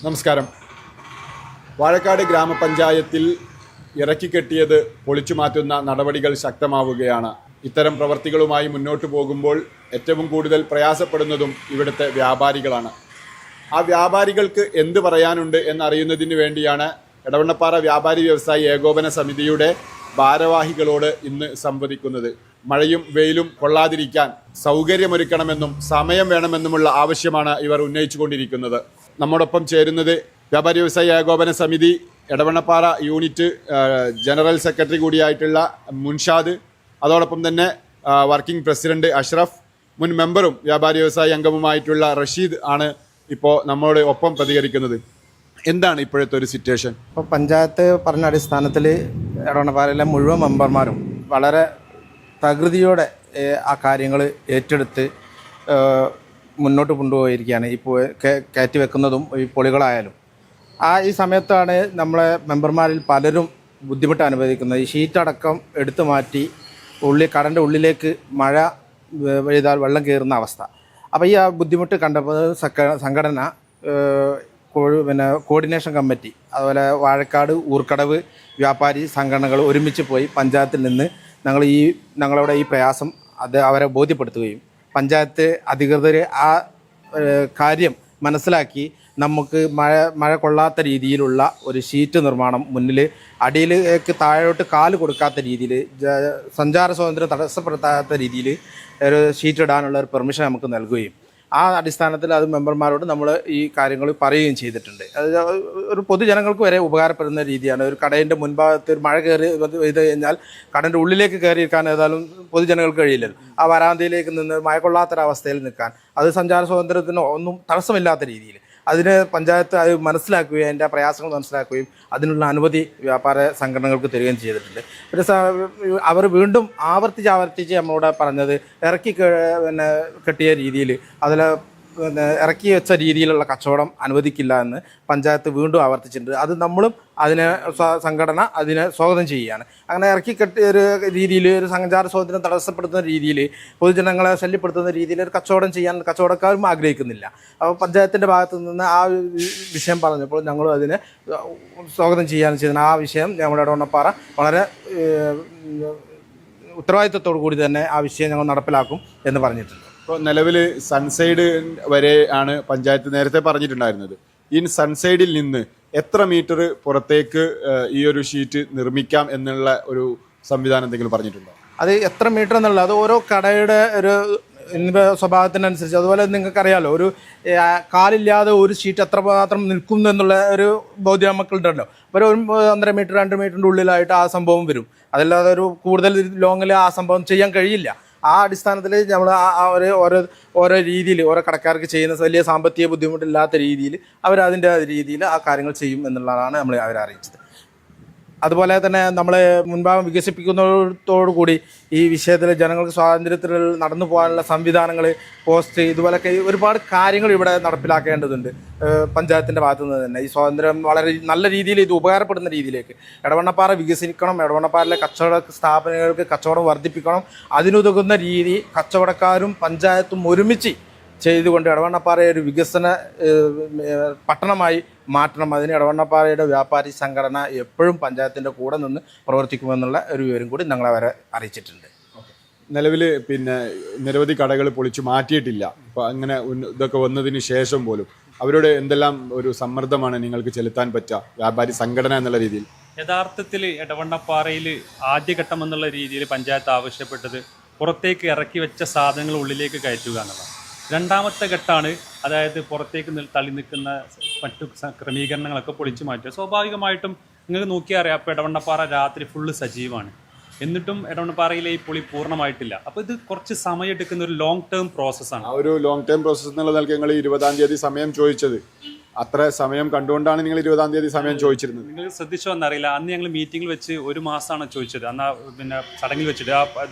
നമസ്കാരം. വാഴക്കാട് ഗ്രാമപഞ്ചായത്തിൽ ഇറക്കിക്കെട്ടിയത് പൊളിച്ചു മാറ്റുന്ന നടപടികൾ ശക്തമാവുകയാണ്. ഇത്തരം പ്രവർത്തികളുമായി മുന്നോട്ട് പോകുമ്പോൾ ഏറ്റവും കൂടുതൽ പ്രയാസപ്പെടുന്നതും ഇവിടുത്തെ വ്യാപാരികളാണ്. ആ വ്യാപാരികൾക്ക് എന്ത് പറയാനുണ്ട് എന്നറിയുന്നതിന് വേണ്ടിയാണ് എടവണ്ണപ്പാറ വ്യാപാരി വ്യവസായി ഏകോപന സമിതിയുടെ ഭാരവാഹികളോട് ഇന്ന് സംവദിക്കുന്നത്. മഴയും വെയിലും കൊള്ളാതിരിക്കാൻ സൗകര്യമൊരുക്കണമെന്നും സമയം വേണമെന്നുമുള്ള ആവശ്യമാണ് ഇവർ ഉന്നയിച്ചുകൊണ്ടിരിക്കുന്നത്. നമ്മോടൊപ്പം ചേരുന്നത് വ്യാപാരി വ്യവസായി ഏകോപന സമിതി എടവണ്ണപ്പാറ യൂണിറ്റ് ജനറൽ സെക്രട്ടറി കൂടിയായിട്ടുള്ള മുൻഷാദ്, അതോടൊപ്പം തന്നെ വർക്കിംഗ് പ്രസിഡന്റ് അഷ്റഫ്, മുൻ മെമ്പറും വ്യാപാരി വ്യവസായി അംഗവുമായിട്ടുള്ള റഷീദ് ആണ് ഇപ്പോൾ നമ്മളോട് ഒപ്പം പ്രതികരിക്കുന്നത്. എന്താണ് ഇപ്പോഴത്തെ ഒരു സിറ്റുവേഷൻ? ഇപ്പോൾ പഞ്ചായത്ത് പറഞ്ഞ അടിസ്ഥാനത്തിൽ എടവണ്ണപ്പാറയിലെ മുഴുവൻ മെമ്പർമാരും വളരെ തകൃതിയോടെ ആ കാര്യങ്ങൾ ഏറ്റെടുത്ത് മുന്നോട്ട് കൊണ്ടുപോയിരിക്കുകയാണ്. ഇപ്പോൾ കയറ്റി വെക്കുന്നതും ഈ പൊളികളായാലും ഈ സമയത്താണ് നമ്മളെ മെമ്പർമാരിൽ പലരും ബുദ്ധിമുട്ട് അനുഭവിക്കുന്നത്. ഈ ഷീറ്റടക്കം എടുത്തു മാറ്റി കടൻ്റെ ഉള്ളിലേക്ക് മഴ പെയ്താൽ വെള്ളം കയറുന്ന അവസ്ഥ. അപ്പോൾ ഈ ബുദ്ധിമുട്ട് കണ്ടപ്പോൾ സംഘടന കോർഡിനേഷൻ കമ്മിറ്റി, അതുപോലെ വാഴക്കാട്, ഊർക്കടവ് വ്യാപാരി സംഘടനകൾ ഒരുമിച്ച് പോയി പഞ്ചായത്തിൽ നിന്ന് ഞങ്ങളുടെ ഈ പ്രയാസം അവരെ ബോധ്യപ്പെടുത്തുകയും പഞ്ചായത്ത് അധികൃതർ ആ കാര്യം മനസ്സിലാക്കി നമുക്ക് മഴ കൊള്ളാത്ത രീതിയിലുള്ള ഒരു ഷീറ്റ് നിർമ്മാണം, മുന്നിൽ അടിയിലേക്ക് താഴോട്ട് കാല് കൊടുക്കാത്ത രീതിയിൽ, സഞ്ചാര സ്വാതന്ത്ര്യം തടസ്സപ്പെടുത്താത്ത രീതിയിൽ ഒരു ഷീറ്റ് ഇടാനുള്ള ഒരു പെർമിഷൻ നമുക്ക് നൽകുകയും ആ അടിസ്ഥാനത്തിൽ അത് മെമ്പർമാരോട് നമ്മൾ ഈ കാര്യങ്ങൾ പറയുകയും ചെയ്തിട്ടുണ്ട്. അത് ഒരു പൊതുജനങ്ങൾക്ക് വരെ ഉപകാരപ്പെടുന്ന രീതിയാണ്. ഒരു കടയിൻ്റെ മുൻഭാഗത്ത് ഒരു മഴ കയറി ചെയ്ത് കഴിഞ്ഞാൽ കടൻ്റെ ഉള്ളിലേക്ക് കയറിയിരിക്കാൻ ഏതായാലും പൊതുജനങ്ങൾക്ക് കഴിയില്ലല്ലോ. ആ വരാന്തയിലേക്ക് നിന്ന് മഴ കൊള്ളാത്തൊരവസ്ഥയിൽ നിൽക്കാൻ, അത് സഞ്ചാര സ്വാതന്ത്ര്യത്തിനോ ഒന്നും തടസ്സമില്ലാത്ത രീതിയിൽ അതിന് പഞ്ചായത്ത് അത് മനസ്സിലാക്കുകയും അതിൻ്റെ പ്രയാസങ്ങൾ മനസ്സിലാക്കുകയും അതിനുള്ള അനുമതി വ്യാപാര സംഘടനകൾക്ക് തരികയും ചെയ്തിട്ടുണ്ട്. പിന്നെ അവർ വീണ്ടും ആവർത്തിച്ച് നമ്മളോട് പറഞ്ഞത് കെട്ടിയ രീതിയിൽ അതിൽ ഇറക്കി വെച്ച രീതിയിലുള്ള കച്ചവടം അനുവദിക്കില്ല എന്ന് പഞ്ചായത്ത് വീണ്ടും ആവർത്തിച്ചിട്ടുണ്ട്. അത് നമ്മളും സംഘടന അതിനെ സ്വാഗതം ചെയ്യുകയാണ്. അങ്ങനെ കെട്ടിയ ഒരു രീതിയിൽ, ഒരു സഞ്ചാര സ്വാതന്ത്ര്യം തടസ്സപ്പെടുത്തുന്ന രീതിയിൽ, പൊതുജനങ്ങളെ ശല്യപ്പെടുത്തുന്ന രീതിയിൽ ഒരു കച്ചവടം ചെയ്യാൻ കച്ചവടക്കാരും ആഗ്രഹിക്കുന്നില്ല. അപ്പോൾ പഞ്ചായത്തിൻ്റെ ഭാഗത്തു നിന്ന് ആ വിഷയം പറഞ്ഞപ്പോൾ ഞങ്ങളും അതിനെ സ്വാഗതം ചെയ്യാൻ ചെയ്തത്. ആ വിഷയം നമ്മുടെ എടവണ്ണപ്പാറ വളരെ ഉത്തരവാദിത്വത്തോടു കൂടി തന്നെ ആ വിഷയം ഞങ്ങൾ നടപ്പിലാക്കും എന്ന് പറഞ്ഞിട്ടുണ്ട്. ഇപ്പോൾ നിലവിൽ സൺസൈഡ് വരെ ആണ് പഞ്ചായത്ത് നേരത്തെ പറഞ്ഞിട്ടുണ്ടായിരുന്നത്. ഈ സൺസൈഡിൽ നിന്ന് എത്ര മീറ്റർ പുറത്തേക്ക് ഈ ഒരു ഷീറ്റ് നിർമ്മിക്കാം എന്നുള്ള ഒരു സംവിധാനം എന്തെങ്കിലും പറഞ്ഞിട്ടുണ്ടോ? അത് എത്ര മീറ്റർ എന്നുള്ളത് അത് ഓരോ കടയുടെ ഒരു സ്വഭാവത്തിനനുസരിച്ച്, അതുപോലെ നിങ്ങൾക്കറിയാമല്ലോ, ഒരു കാലില്ലാതെ ഒരു ഷീറ്റ് എത്രമാത്രം നിൽക്കുന്നു എന്നുള്ള ഒരു ബോധ്യം നമുക്കുണ്ടല്ലോ. അപ്പോൾ ഒരു 1.5 മീറ്റർ 2 മീറ്ററിൻ്റെ ഉള്ളിലായിട്ട് ആ സംഭവം വരും. അതല്ലാതെ ഒരു കൂടുതൽ ലോങ്ങിൽ ആ സംഭവം ചെയ്യാൻ കഴിയില്ല. ആ അടിസ്ഥാനത്തിൽ നമ്മൾ ഓരോ രീതിയിൽ ഓരോ കടക്കാർക്ക് ചെയ്യുന്ന വലിയ സാമ്പത്തിക ബുദ്ധിമുട്ടില്ലാത്ത രീതിയിൽ അവരതിൻ്റെ രീതിയിൽ ആ കാര്യങ്ങൾ ചെയ്യും എന്നുള്ളതാണ് നമ്മൾ അവരെ അറിയിച്ചത്. അതുപോലെ തന്നെ നമ്മൾ മുൻഭാഗം വികസിപ്പിക്കുന്നതോടുകൂടി ഈ വിഷയത്തിൽ ജനങ്ങൾക്ക് സ്വാതന്ത്ര്യത്തിൽ നടന്നു പോകാനുള്ള സംവിധാനങ്ങൾ, പോസ്റ്റ്, ഇതുപോലൊക്കെ ഒരുപാട് കാര്യങ്ങൾ ഇവിടെ നടപ്പിലാക്കേണ്ടതുണ്ട്. പഞ്ചായത്തിൻ്റെ ഭാഗത്തു നിന്ന് തന്നെ ഈ സ്വാതന്ത്ര്യം വളരെ നല്ല രീതിയിൽ ഇത് ഉപകാരപ്പെടുന്ന രീതിയിലേക്ക് എടവണ്ണപ്പാറ വികസിക്കണം. എടവണ്ണപ്പാറയിലെ കച്ചവട സ്ഥാപനങ്ങൾക്ക് കച്ചവടം വർദ്ധിപ്പിക്കണം. അതിനുതകുന്ന രീതി കച്ചവടക്കാരും പഞ്ചായത്തും ഒരുമിച്ച് ചെയ്തുകൊണ്ട് എടവണ്ണപ്പാറയെ ഒരു വികസന പട്ടണമായി മാറ്റണം. അതിന് എടവണ്ണപ്പാറയുടെ വ്യാപാരി സംഘടന എപ്പോഴും പഞ്ചായത്തിൻ്റെ കൂടെ നിന്ന് പ്രവർത്തിക്കുമെന്നുള്ള ഒരു വിവരം കൂടി ഞങ്ങൾ അവരെ അറിയിച്ചിട്ടുണ്ട്. നിലവിൽ പിന്നെ നിരവധി കടകൾ പൊളിച്ചു മാറ്റിയിട്ടില്ല. അപ്പോൾ അങ്ങനെ ഇതൊക്കെ വന്നതിന് ശേഷം പോലും അവരോട് എന്തെല്ലാം ഒരു സമ്മർദ്ദമാണ് നിങ്ങൾക്ക് ചെലുത്താൻ പറ്റുക വ്യാപാരി സംഘടന എന്നുള്ള രീതിയിൽ? യഥാർത്ഥത്തിൽ എടവണ്ണപ്പാറയിൽ ആദ്യഘട്ടം എന്നുള്ള രീതിയിൽ പഞ്ചായത്ത് ആവശ്യപ്പെട്ടത് പുറത്തേക്ക് ഇറക്കി വെച്ച സാധനങ്ങൾ ഉള്ളിലേക്ക് കയറ്റുക എന്നുള്ളതാണ്. രണ്ടാമത്തെ ഘട്ടമാണ്, അതായത് പുറത്തേക്ക് തള്ളി നിൽക്കുന്ന മറ്റു ക്രമീകരണങ്ങളൊക്കെ പൊളിച്ചു മാറ്റുക. സ്വാഭാവികമായിട്ടും നിങ്ങൾക്ക് നോക്കിയാൽ അറിയാം, അപ്പോൾ എടവണ്ണപ്പാറ രാത്രി ഫുള്ള് സജീവമാണ്. എന്നിട്ടും എടവണ്ണപ്പാറയിലെ ഈ പൊളി പൂർണ്ണമായിട്ടില്ല. അപ്പോൾ ഇത് കുറച്ച് സമയം എടുക്കുന്ന ഒരു ലോങ് ടേം പ്രോസസ്സാണ്. ആ ഒരു ലോങ് ടേം പ്രോസസ്സ് എന്നുള്ള നിലയ്ക്ക് നിങ്ങൾ 20-ാം തീയതി സമയം ചോദിച്ചത്, അത്ര സമയം കണ്ടുകൊണ്ടാണ് നിങ്ങൾ 20-ാം തീയതി സമയം ചോദിച്ചിരുന്നത്. നിങ്ങൾ ശ്രദ്ധിച്ചോ എന്നറിയില്ല, അന്ന് ഞങ്ങൾ മീറ്റിങ്ങിൽ വെച്ച് 1 മാസമാണ് ചോദിച്ചത്. അന്ന് പിന്നെ ചടങ്ങിൽ വെച്ചിട്ട് ആ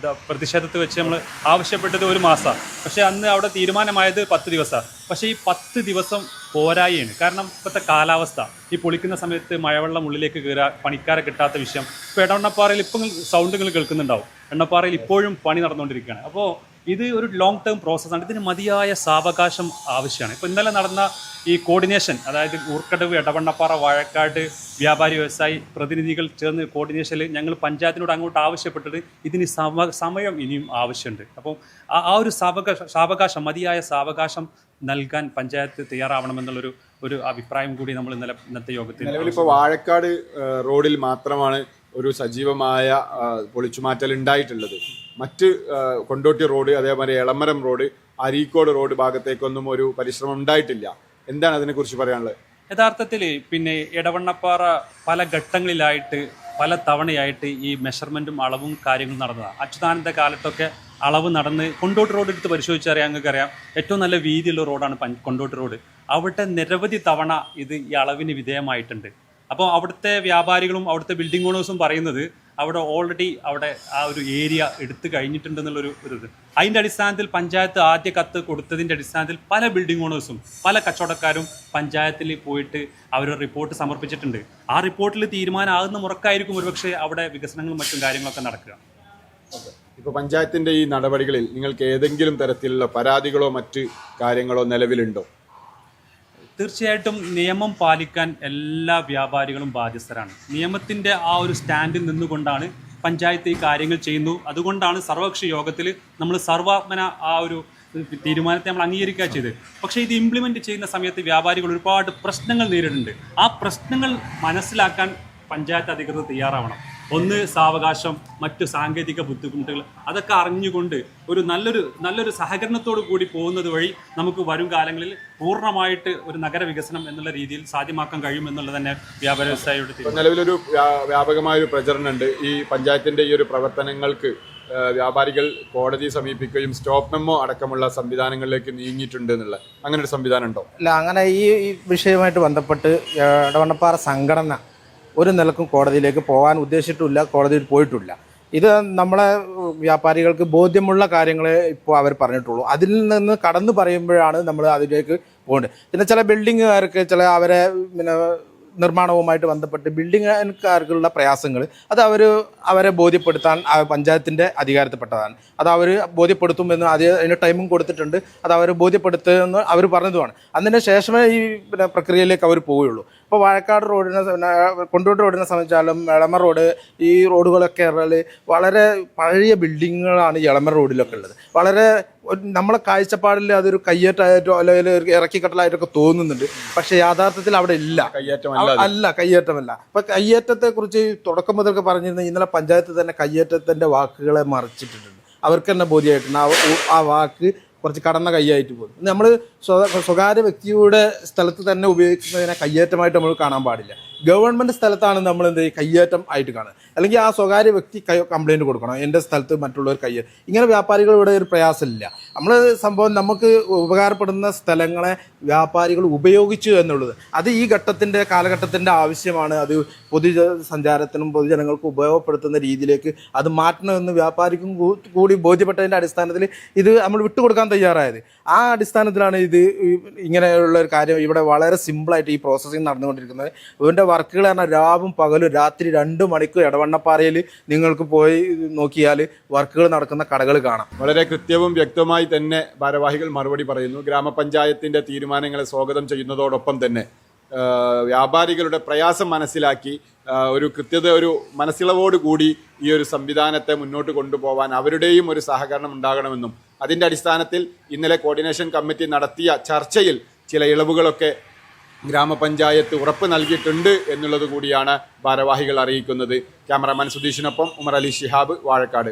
പ്രതിഷേധത്തിൽ വെച്ച് നമ്മൾ ആവശ്യപ്പെട്ടത് 1 മാസമാണ്. പക്ഷേ അന്ന് അവിടെ തീരുമാനമായത് 10 ദിവസമാണ്. പക്ഷേ ഈ 10 ദിവസം പോരായാണ്. കാരണം ഇപ്പോഴത്തെ കാലാവസ്ഥ, ഈ പൊളിക്കുന്ന സമയത്ത് മഴവെള്ളം ഉള്ളിലേക്ക് കയറുക, പണിക്കാരെ കിട്ടാത്ത വിഷയം. ഇപ്പോൾ എടവണ്ണപ്പാറയിൽ ഇപ്പം സൗണ്ടുകൾ കേൾക്കുന്നുണ്ടാവും. എണ്ണപ്പാറയിൽ ഇപ്പോഴും പണി നടന്നുകൊണ്ടിരിക്കുകയാണ്. അപ്പോൾ ഇത് ഒരു ലോങ് ടേം പ്രോസസ്സാണ്. ഇതിന് മതിയായ സാവകാശം ആവശ്യമാണ്. ഇപ്പോൾ ഇന്നലെ നടന്ന ഈ കോർഡിനേഷൻ, അതായത് ഊർക്കടവ്, എടവണ്ണപ്പാറ, വാഴക്കാട് വ്യാപാരി വ്യവസായി പ്രതിനിധികൾ ചേർന്ന് കോർഡിനേഷനിൽ ഞങ്ങൾ പഞ്ചായത്തിനോട് അങ്ങോട്ട് ആവശ്യപ്പെട്ടത് ഇതിന് സമയം ഇനിയും ആവശ്യമുണ്ട്. അപ്പം ആ ഒരു സാവകാശം, മതിയായ സാവകാശം നൽകാൻ പഞ്ചായത്ത് തയ്യാറാവണമെന്നുള്ളൊരു അഭിപ്രായം കൂടി നമ്മൾ ഇന്നത്തെ യോഗത്തിൽ. നിലവിലിപ്പോൾ വാഴക്കാട് റോഡിൽ മാത്രമാണ് ഒരു സജീവമായ പൊളിച്ചുമാറ്റൽ ഉണ്ടായിട്ടുള്ളത്. മറ്റ് കൊണ്ടോട്ടി റോഡ്, അതേപോലെ എളമരം റോഡ്, അരീക്കോട് റോഡ് ഭാഗത്തേക്കൊന്നും ഒരു പരിശ്രമം ഉണ്ടായിട്ടില്ല. എന്താണ് അതിനെക്കുറിച്ച് പറയാനുള്ളത്? യഥാർത്ഥത്തിൽ പിന്നെ എടവണ്ണപ്പാറ പല ഘട്ടങ്ങളിലായിട്ട് പല തവണയായിട്ട് ഈ മെഷർമെൻറ്റും അളവും കാര്യങ്ങളും നടന്നതാണ്. അച്യുതാനന്ദ കാലത്തൊക്കെ അളവ് നടന്ന് കൊണ്ടോട്ട് റോഡ് എടുത്ത് പരിശോധിച്ചറിയാം, ഞങ്ങൾക്കറിയാം ഏറ്റവും നല്ല വീതിയുള്ള റോഡാണ് കൊണ്ടോട്ട് റോഡ്. അവിടെ നിരവധി തവണ ഇത് ഈ അളവിന് വിധേയമായിട്ടുണ്ട്. അപ്പോൾ അവിടുത്തെ വ്യാപാരികളും അവിടുത്തെ ബിൽഡിംഗ് ഓണേഴ്സും പറയുന്നത് അവിടെ ഓൾറെഡി അവിടെ ആ ഒരു ഏരിയ എടുത്തു കഴിഞ്ഞിട്ടുണ്ടെന്നുള്ളൊരു ഇത്. അതിൻ്റെ അടിസ്ഥാനത്തിൽ പഞ്ചായത്ത് ആദ്യ കത്ത് കൊടുത്തതിൻ്റെ അടിസ്ഥാനത്തിൽ പല ബിൽഡിംഗ് ഓണേഴ്സും പല കച്ചവടക്കാരും പഞ്ചായത്തിൽ പോയിട്ട് അവർ റിപ്പോർട്ട് സമർപ്പിച്ചിട്ടുണ്ട്. ആ റിപ്പോർട്ടിൽ തീരുമാനമാകുന്ന മുറക്കായിരിക്കും ഒരുപക്ഷെ അവിടെ വികസനങ്ങളും മറ്റും കാര്യങ്ങളൊക്കെ നടക്കുക. ഇപ്പോൾ പഞ്ചായത്തിൻ്റെ ഈ നടപടികളിൽ നിങ്ങൾക്ക് ഏതെങ്കിലും തരത്തിലുള്ള പരാതികളോ മറ്റ് കാര്യങ്ങളോ നിലവിലുണ്ടോ? തീർച്ചയായിട്ടും നിയമം പാലിക്കാൻ എല്ലാ വ്യാപാരികളും ബാധ്യസ്ഥരാണ്. നിയമത്തിൻ്റെ ആ ഒരു സ്റ്റാൻഡിൽ നിന്നുകൊണ്ടാണ് പഞ്ചായത്ത് ഈ കാര്യങ്ങൾ ചെയ്യുന്നു. അതുകൊണ്ടാണ് സർവകക്ഷി യോഗത്തിൽ നമ്മൾ സർവാത്മന ആ ഒരു തീരുമാനത്തെ നമ്മൾ അംഗീകരിക്കുക ചെയ്ത്. പക്ഷേ ഇത് ഇംപ്ലിമെൻറ്റ് ചെയ്യുന്ന സമയത്ത് വ്യാപാരികൾ ഒരുപാട് പ്രശ്നങ്ങൾ നേരിടുന്നുണ്ട്. ആ പ്രശ്നങ്ങൾ മനസ്സിലാക്കാൻ പഞ്ചായത്ത് അധികൃതർ തയ്യാറാവണം. ഒന്ന് സാവകാശം, മറ്റു സാങ്കേതിക ബുദ്ധിമുട്ടുകൾ, അതൊക്കെ അറിഞ്ഞുകൊണ്ട് ഒരു നല്ലൊരു സഹകരണത്തോടു കൂടി പോകുന്നത് വഴി നമുക്ക് വരും കാലങ്ങളിൽ പൂർണ്ണമായിട്ട് ഒരു നഗര വികസനം എന്നുള്ള രീതിയിൽ സാധ്യമാക്കാൻ കഴിയുമെന്നുള്ളത് തന്നെ വ്യാപാര വ്യവസായിയുടെ നിലവിലൊരു വ്യാപകമായൊരു പ്രചരണമുണ്ട്. ഈ പഞ്ചായത്തിൻ്റെ ഈ ഒരു പ്രവർത്തനങ്ങൾക്ക് വ്യാപാരികൾ കോടതിയെ സമീപിക്കുകയും സ്റ്റോപ്പ് മെമ്മോ അടക്കമുള്ള സംവിധാനങ്ങളിലേക്ക് നീങ്ങിയിട്ടുണ്ട് എന്നുള്ള അങ്ങനെ ഒരു സംവിധാനം ഉണ്ടോ? അല്ല, അങ്ങനെ ഈ വിഷയവുമായിട്ട് ബന്ധപ്പെട്ട് എടവണ്ണപ്പാറ സംഘടന ഒരു നിലക്കും കോടതിയിലേക്ക് പോകാൻ ഉദ്ദേശിച്ചിട്ടില്ല, കോടതിയിൽ പോയിട്ടില്ല. ഇത് നമ്മളെ വ്യാപാരികൾക്ക് ബോധ്യമുള്ള കാര്യങ്ങളെ ഇപ്പോൾ അവർ പറഞ്ഞിട്ടുള്ളൂ. അതിൽ നിന്ന് കടന്നു പറയുമ്പോഴാണ് നമ്മൾ അതിലേക്ക് പോകേണ്ടത്. പിന്നെ ചില ബിൽഡിങ്ങുകാർക്ക് അവരെ പിന്നെ നിർമ്മാണവുമായിട്ട് ബന്ധപ്പെട്ട് ബിൽഡിങ്ങുകാർക്കുള്ള പ്രയാസങ്ങൾ അത് അവരെ ബോധ്യപ്പെടുത്താൻ പഞ്ചായത്തിൻ്റെ അധികാരത്തിൽപ്പെട്ടതാണ്. അത് അവർ ബോധ്യപ്പെടുത്തുമെന്ന് അതിന് ടൈമും കൊടുത്തിട്ടുണ്ട്. അത് അവർ ബോധ്യപ്പെടുത്തുമെന്ന് അവർ പറഞ്ഞതുമാണ്. അതിന് ശേഷമേ ഈ പിന്നെ പ്രക്രിയയിലേക്ക് അവർ പോവുകയുള്ളൂ. ഇപ്പോൾ വാഴക്കാട് റോഡിനെ, കൊണ്ടോട്ട് റോഡിനെ സംബന്ധിച്ചാലും എളമർ റോഡ്, ഈ റോഡുകളൊക്കെ വളരെ പഴയ ബിൽഡിങ്ങുകളാണ് ഈ എളമർ റോഡിലൊക്കെ ഉള്ളത്. വളരെ നമ്മളെ കാഴ്ചപ്പാടിൽ അതൊരു കയ്യേറ്റമായിട്ടോ അല്ലെങ്കിൽ ഇറക്കിക്കട്ടലായിട്ടൊക്കെ തോന്നുന്നുണ്ട്. പക്ഷേ യാഥാർത്ഥ്യത്തിൽ അവിടെ ഇല്ല, കയ്യേറ്റമല്ല. അപ്പൊ കയ്യേറ്റത്തെ കുറിച്ച് തുടക്കം മുതൽക്ക് പറഞ്ഞിരുന്ന ഇന്നലെ പഞ്ചായത്ത് തന്നെ കയ്യേറ്റത്തിന്റെ വാക്കുകളെ മറിച്ചിട്ടുണ്ട്. അവർക്ക് തന്നെ ബോധ്യമായിട്ടുണ്ട് ആ വാക്ക് കുറച്ച് കടന്ന കൈയായിട്ട് പോകും. നമ്മൾ സ്വകാര്യ വ്യക്തിയുടെ സ്ഥലത്ത് തന്നെ ഉപയോഗിക്കുന്നതിനെ കയ്യേറ്റമായിട്ട് നമ്മൾ കാണാൻ പാടില്ല. ഗവൺമെൻറ് സ്ഥലത്താണ് നമ്മൾ എന്ത് കയ്യേറ്റം ആയിട്ട് കാണുക. അല്ലെങ്കിൽ ആ സ്വകാര്യ വ്യക്തി കംപ്ലയിൻറ്റ് കൊടുക്കണം, എൻ്റെ സ്ഥലത്ത് മറ്റുള്ളവർ കയ്യേറ്റം. ഇങ്ങനെ വ്യാപാരികളുടെ ഒരു പ്രയാസമില്ല. നമ്മൾ സംഭവം നമുക്ക് ഉപകാരപ്പെടുന്ന സ്ഥലങ്ങളെ വ്യാപാരികൾ ഉപയോഗിച്ചു എന്നുള്ളത് അത് ഈ കാലഘട്ടത്തിൻ്റെ ആവശ്യമാണ്. അത് പൊതുസഞ്ചാരത്തിനും പൊതുജനങ്ങൾക്കും ഉപയോഗപ്പെടുത്തുന്ന രീതിയിലേക്ക് അത് മാറ്റണമെന്ന് വ്യാപാരിക്കും കൂടി ബോധ്യപ്പെട്ടതിൻ്റെ അടിസ്ഥാനത്തിൽ ഇത് നമ്മൾ വിട്ടുകൊടുക്കാൻ തയ്യാറായത്. ആ അടിസ്ഥാനത്തിലാണ് ഇത് ഇങ്ങനെയുള്ള ഒരു കാര്യം ഇവിടെ വളരെ സിമ്പിളായിട്ട് ഈ പ്രോസസ്സിങ് നടന്നുകൊണ്ടിരിക്കുന്നത്. ഇവൻ്റെ വർക്കുകൾ പറഞ്ഞാൽ രാവും പകലും രാത്രി 2 മണിക്കൂർ എടവണ്ണപ്പാറയിൽ നിങ്ങൾക്ക് പോയി നോക്കിയാൽ വർക്കുകൾ നടക്കുന്ന കടകൾ കാണാം. വളരെ കൃത്യവും വ്യക്തമായി തന്നെ ഭാരവാഹികൾ മറുപടി പറയുന്നു. ഗ്രാമപഞ്ചായത്തിൻ്റെ തീരുമാനങ്ങളെ സ്വാഗതം ചെയ്യുന്നതോടൊപ്പം തന്നെ വ്യാപാരികളുടെ പ്രയാസം മനസ്സിലാക്കി ഒരു മനസ്സിളവോട് കൂടി ഈ ഒരു സംവിധാനത്തെ മുന്നോട്ട് കൊണ്ടുപോകാൻ അവരുടെയും ഒരു സഹകരണം ഉണ്ടാകണമെന്നും അതിൻ്റെ അടിസ്ഥാനത്തിൽ ഇന്നലെ കോർഡിനേഷൻ കമ്മിറ്റി നടത്തിയ ചർച്ചയിൽ ചില ഇളവുകളൊക്കെ ഗ്രാമപഞ്ചായത്ത് ഉറപ്പ് നൽകിയിട്ടുണ്ട് എന്നുള്ളത് കൂടിയാണ് ഭാരവാഹികൾ അറിയിക്കുന്നത്. ക്യാമറാമാൻ സുധീഷിനൊപ്പം ഉമർ അലി ശിഹാബ്, വാഴക്കാട്.